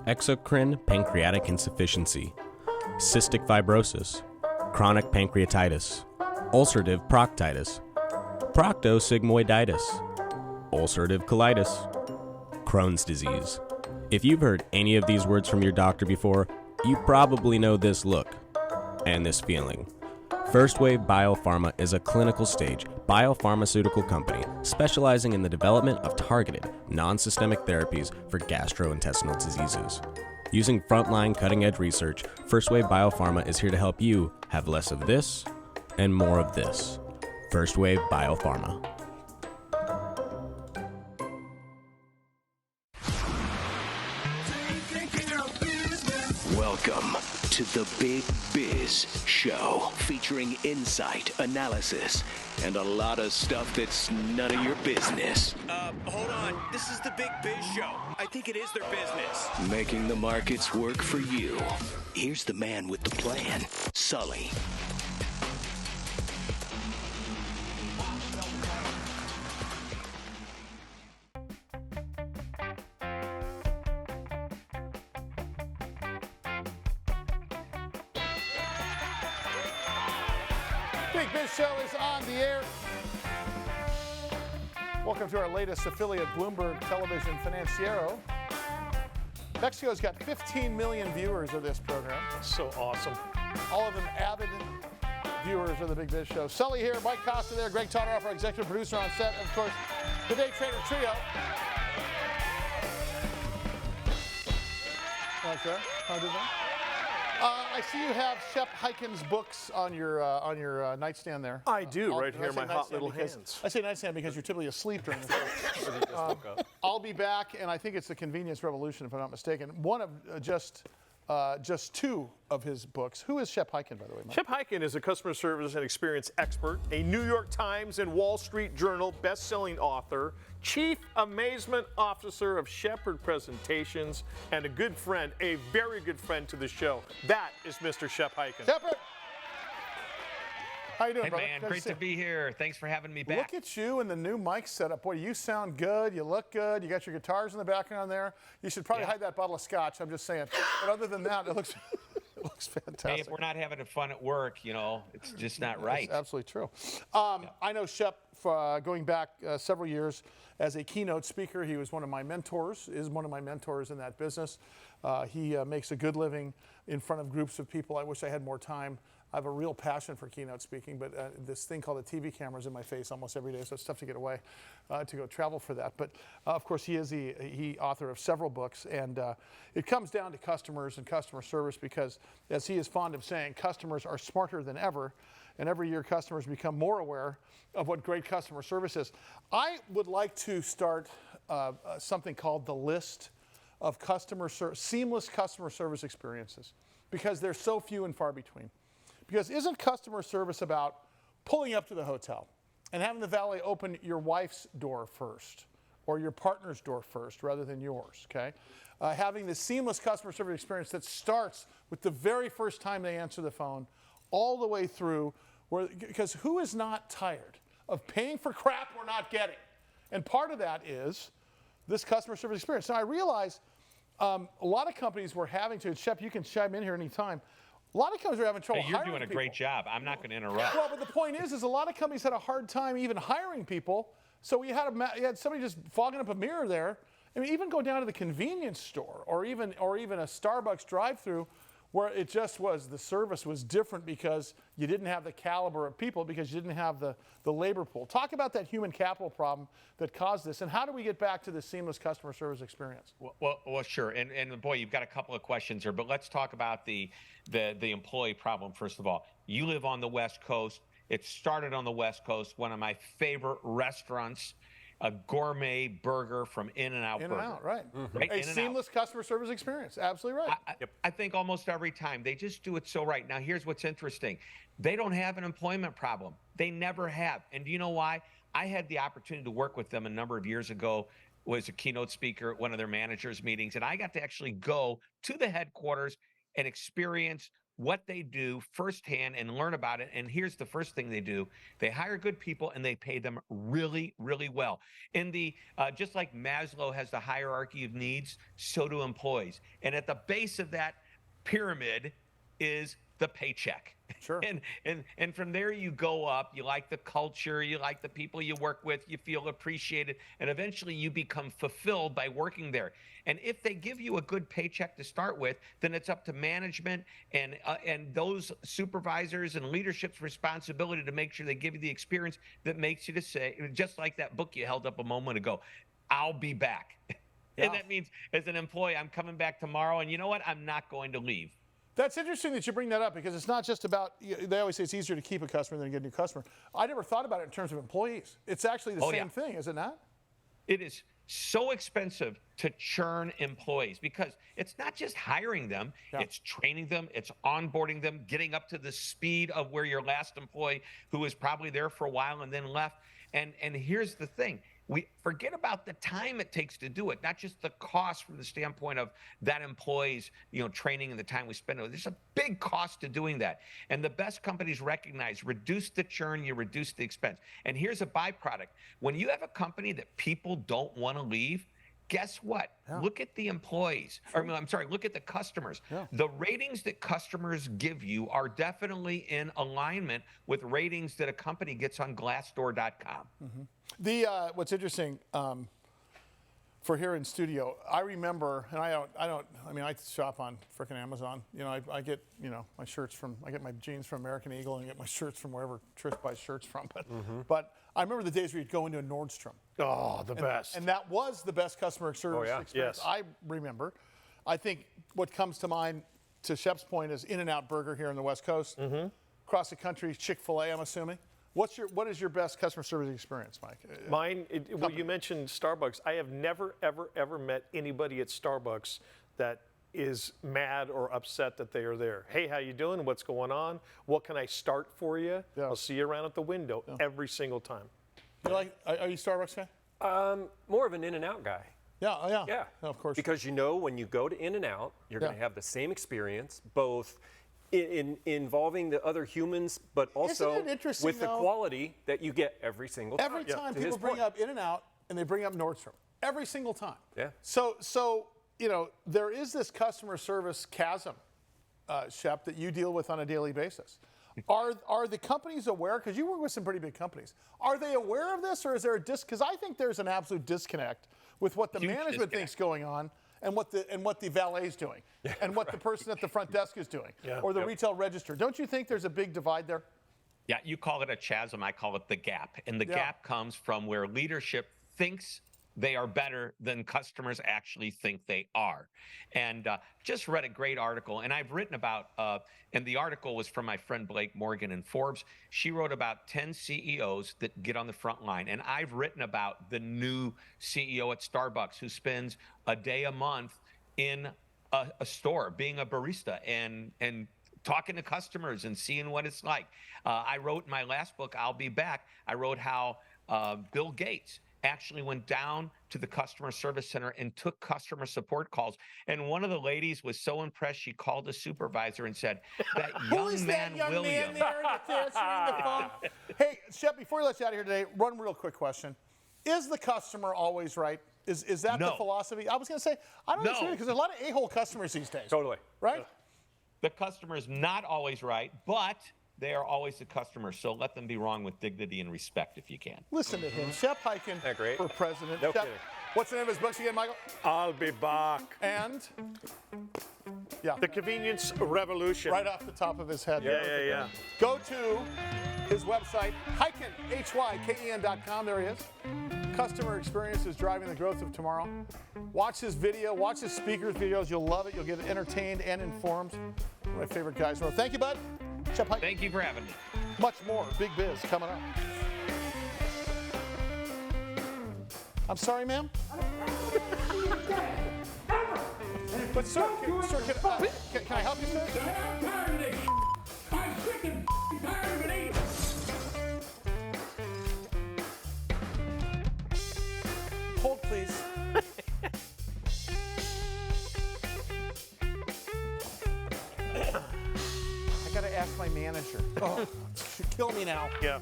exocrine pancreatic insufficiency, cystic fibrosis, chronic pancreatitis, ulcerative proctitis, proctosigmoiditis, ulcerative colitis, Crohn's disease. If you've heard any of these words from your doctor before, you probably know this look and this feeling. First Wave Biopharma is a clinical stage biopharmaceutical company specializing in the development of targeted, non-systemic therapies for gastrointestinal diseases. Using frontline cutting-edge research, First Wave Biopharma is here to help you have less of this and more of this. First Wave Biopharma. Welcome to the Big Biz Show, featuring insight, analysis, and a lot of stuff that's none of your business. Hold on. This is the Big Biz Show. I think it is their business. Making the markets work for you. Here's the man with the plan, Sully. Big Biz Show is on the air. Welcome to our latest affiliate, Bloomberg Television Financiero. Mexico's got 15 million viewers of this program. So awesome. All of them avid viewers of the Big Biz Show. Sully here, Mike Costa there, Greg Todoroff, our executive producer on set, and of course, the Day Trader Trio. Okay, how did that? I see you have Shep Hyken's books on your nightstand there. I do, right here in my hot little because, hands. I say nightstand because you're typically asleep during the show. I'll be back, and I think it's the Convenience Revolution, if I'm not mistaken. One of just two of his books. Who is Shep Hyken, by the way, Mike? Shep Hyken is a customer service and experience expert, a New York Times and Wall Street Journal best-selling author, Chief Amazement Officer of Shepard Presentations, and a good friend, a very good friend to the show. That is Mr. Shep Hyken. Shepard! How you doing, Hey, brother? man, great to be here. Thanks for having me back. Look at you and the new mic setup. Boy, you sound good. You look good. You got your guitars in the background there. You should probably hide that bottle of scotch. I'm just saying. But other than that, it looks fantastic. Hey, if we're not having fun at work, you know, it's just not right. That's absolutely true. I know Shep going back several years as a keynote speaker. He was one of my mentors, is one of my mentors in that business. He makes a good living in front of groups of people. I wish I had more time. I have a real passion for keynote speaking, but this thing called the TV camera is in my face almost every day, so it's tough to get away to go travel for that. But of course, he is the author of several books, and it comes down to customers and customer service because, as he is fond of saying, customers are smarter than ever, and every year customers become more aware of what great customer service is. I would like to start something called the list of seamless customer service experiences, because they're so few and far between. Because isn't customer service about pulling up to the hotel and having the valet open your wife's door first or your partner's door first rather than yours, okay? Having the seamless customer service experience that starts with the very first time they answer the phone all the way through, because who is not tired of paying for crap we're not getting? And part of that is this customer service experience. Now, I realize a lot of companies were having to, Shep, you can chime in here anytime. A lot of companies are having trouble hiring people. You're doing a great job. I'm not going to interrupt. Well, but the point is a lot of companies had a hard time even hiring people. So you had somebody just fogging up a mirror there. I mean, even go down to the convenience store or even a Starbucks drive-through where it just was, the service was different because you didn't have the caliber of people, because you didn't have the labor pool. Talk about that human capital problem that caused this, and how do we get back to the seamless customer service experience? Well, sure. And boy, you've got a couple of questions here, but let's talk about the employee problem first of all. You live on the West Coast. It started on the West Coast. One of my favorite restaurants, a gourmet burger from In-N-Out Burger. In-N-Out, right. Mm-hmm. Right? A seamless customer service experience. Absolutely right. I think almost every time they just do it so right. Now, here's what's interesting. They don't have an employment problem. They never have. And do you know why? I had the opportunity to work with them a number of years ago, was a keynote speaker at one of their managers' meetings, and I got to actually go to the headquarters and experience what they do firsthand and learn about it. And here's the first thing they do. They hire good people and they pay them really, really well. In the just like Maslow has the hierarchy of needs, so do employees. And at the base of that pyramid is the paycheck. Sure. And from there you go up. You like the culture, you like the people you work with, you feel appreciated, and eventually you become fulfilled by working there. And if they give you a good paycheck to start with, then it's up to management and those supervisors and leadership's responsibility to make sure they give you the experience that makes you to say, just like that book you held up a moment ago, I'll be back. Yeah. And that means as an employee, I'm coming back tomorrow, and you know what? I'm not going to leave. That's interesting that you bring that up, because it's not just about, they always say it's easier to keep a customer than to get a new customer. I never thought about it in terms of employees. It's actually the same thing, is it not? It is so expensive to churn employees because it's not just hiring them, it's training them, it's onboarding them, getting up to the speed of where your last employee who was probably there for a while and then left. And here's the thing. We forget about the time it takes to do it, not just the cost from the standpoint of that employee's, training and the time we spend. There's a big cost to doing that. And the best companies recognize, reduce the churn, you reduce the expense. And here's a byproduct. When you have a company that people don't want to leave, guess what? Look at the employees. Look at the customers. The ratings that customers give you are definitely in alignment with ratings that a company gets on Glassdoor.com. Mm-hmm. What's interesting for here in studio, I remember, and I shop on frickin' Amazon. I get, my shirts I get my jeans from American Eagle and I get my shirts from wherever Trish buys shirts from. But I remember the days where you'd go into a Nordstrom. Oh, the best. And that was the best customer service experience I remember. I think what comes to mind, to Shep's point, is In-N-Out Burger here on the West Coast. Across the country, Chick-fil-A, I'm assuming. What is your best customer service experience, Mike? Mine, well, you mentioned Starbucks. I have never, ever, ever met anybody at Starbucks that is mad or upset that they are there. Hey, how you doing? What's going on? What can I start for you? I'll see you around at the window every single time. Are you a Starbucks fan? More of an In-N-Out guy. Yeah. Yeah, of course. Because when you go to In-N-Out, you're going to have the same experience, both involving the other humans, but also with the quality that you get every single time. Every time people bring up In-N-Out and they bring up Nordstrom. Every single time. Yeah. So there is this customer service chasm, Shep, that you deal with on a daily basis. Are the companies aware? Because you work with some pretty big companies. Are they aware of this, or is there a because I think there's an absolute disconnect with what the management thinks going on and what the valet's doing, and what the person at the front desk is doing, or the retail register. Don't you think there's a big divide there? Yeah, you call it a chasm. I call it the gap. And the gap comes from where leadership thinks they are better than customers actually think they are. And just read a great article, and I've written about, and the article was from my friend Blake Morgan in Forbes. She wrote about 10 CEOs that get on the front line. And I've written about the new CEO at Starbucks who spends a day a month in a store being a barista and talking to customers and seeing what it's like. I wrote in my last book, I'll Be Back, I wrote how Bill Gates actually went down to the customer service center and took customer support calls. And one of the ladies was so impressed, she called the supervisor and said, that young man, William. Man there answering the phone? Hey, Shep, before we let you out of here today, one real quick question. Is the customer always right? Is that the philosophy? I was going to say, I don't know, because there's a lot of a-hole customers these days. Totally. Right? The customer is not always right, but they are always the customer, so let them be wrong with dignity and respect if you can. Listen to him. Shep Hyken for president. No kidding. What's the name of his books again, Michael? I'll Be Back. And? The Convenience Revolution. Right off the top of his head. Yeah. Go to his website, Hyken, HYKEN.com. There he is. Customer experience is driving the growth of tomorrow. Watch his video, watch his speakers' videos. You'll love it. You'll get entertained and informed. One of my favorite guys in the world. Thank you, bud. Shep Hyken. Thank you for having me. Much more Big Biz coming up. I'm sorry, ma'am? But sir, can I help you, sir? I'm tired of this. I'm sick and tired of it. Hold, please. ask my manager. Oh, should kill me now. Yeah.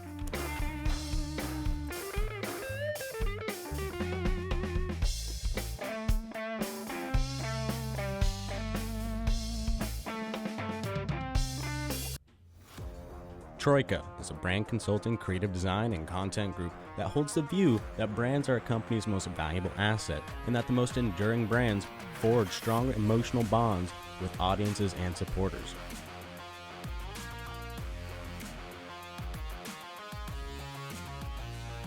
Troika is a brand consulting, creative design, and content group that holds the view that brands are a company's most valuable asset and that the most enduring brands forge strong emotional bonds with audiences and supporters.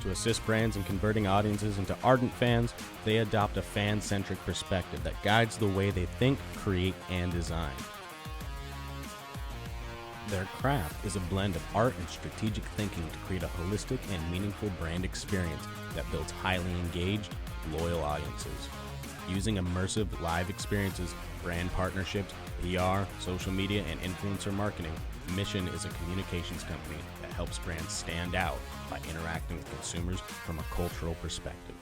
To assist brands in converting audiences into ardent fans, they adopt a fan-centric perspective that guides the way they think, create, and design. Their craft is a blend of art and strategic thinking to create a holistic and meaningful brand experience that builds highly engaged, loyal audiences. Using immersive live experiences, brand partnerships, PR, social media, and influencer marketing, Mission is a communications company that helps brands stand out by interacting with consumers from a cultural perspective.